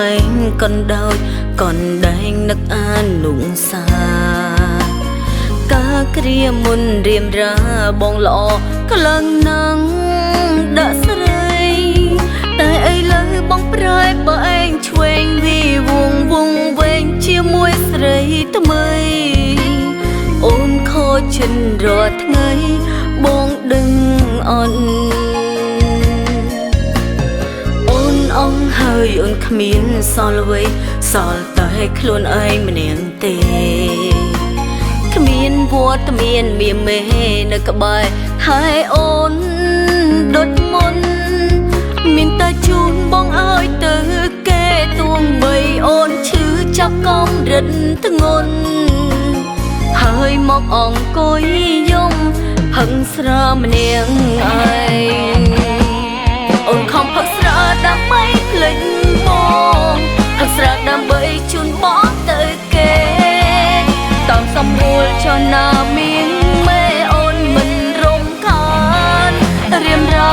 ឯងកណ្ដោយកណ្ដែងនឹកអាននុងសាការគ្រាមុនរៀមរាបងល្អក្លងណាំងដាក់ស្រីតែឥឡូវបងប្រែបើឯងឆ្វេងវីវងវងវែងជាមួយស្រីថ្មីអូនខូចឈិនរាល់ថ្ងៃបងដឹងអន់អូនអងហើយអូនគ្មានសល់អ្វីសល់តែខ្លួនឯងម្នាក់ទេគ្មានវត្តមានមានមេនៅក្បែរហើយអូនដូចមុនមានតែជូនបងឲ្យទៅគេទួងបីអូនឈឺចាប់កំរិតធ្ងន់ហើយមកអង្គុយយំហឹងស្រាម្នាក់ឯងអូនខំផឹកស្រាដើម្បីភ្លេចបងផឹកស្រាដើម្បីជូនបងទៅគេតាមសំរួលចណាមានមេអូនមិនរំខានរៀមរា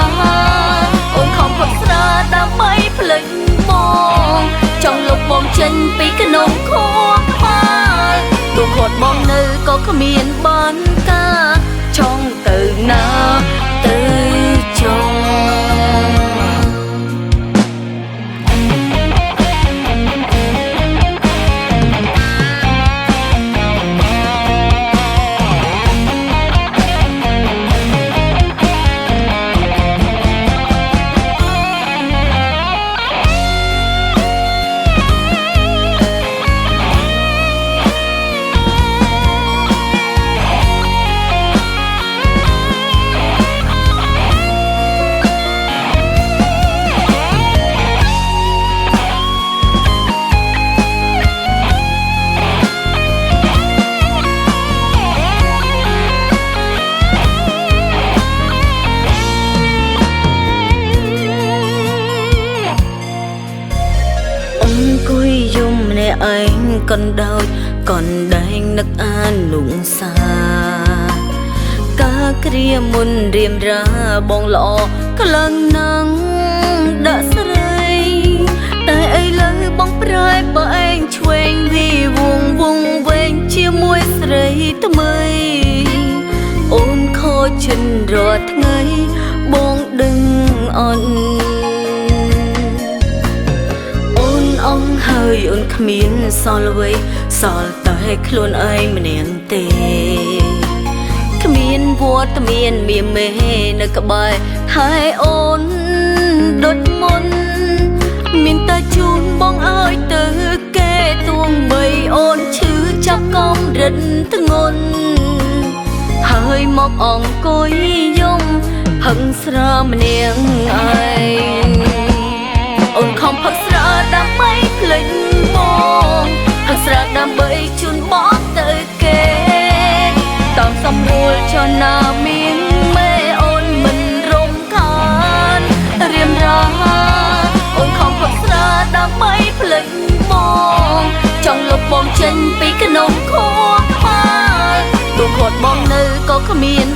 អូនខំផឹកស្រាដើម្បីភ្លេចបងចង់លុបបងចេញពីក្នុងខួរក្បាលទូគាត់បងនៅក៏គ្មានបានការចង់ទៅណាទៅចង់ឯងកណ្ដោយកណ្ដែងនឹកអាននុងសាការគ្រាមុនរៀមរាបងល្អក្លងណាំងដាក់ស្រីតែឥឡូវបងប្រែបើឯងឆ្វេងវីវងវងវែងជាមួយស្រីថ្មីអូនខូចឈិនរាល់ថ្ងៃបងដឹងអន់អងហើយអូនគ្មានសល់អ្វីសល់តែខ្លួនឯងម្នាក់ទេគ្មានវត្តមានមានមេនៅក្បែរហើយអូនដូចមុនមានតែជូនបងឲ្យទៅគេទួងបីអូនឈឺចាប់កំរិតធ្ងន់ហើយមកអង្គុយយំហឹងស្រាម្នាក់ឯងអូនខំផឹកស្រាដើម្បីភ្លេចបងផឹកស្រាដើម្បីជូនបងទៅគេតាមសំរួលចណាមានមេអូនមិនរំខានរៀមរាអូនខំផឹកស្រាដើម្បីភ្លេចបងចង់លុបបងចេញពីក្នុងខួរក្បាលទូគាត់បងនៅក៏គ្មាន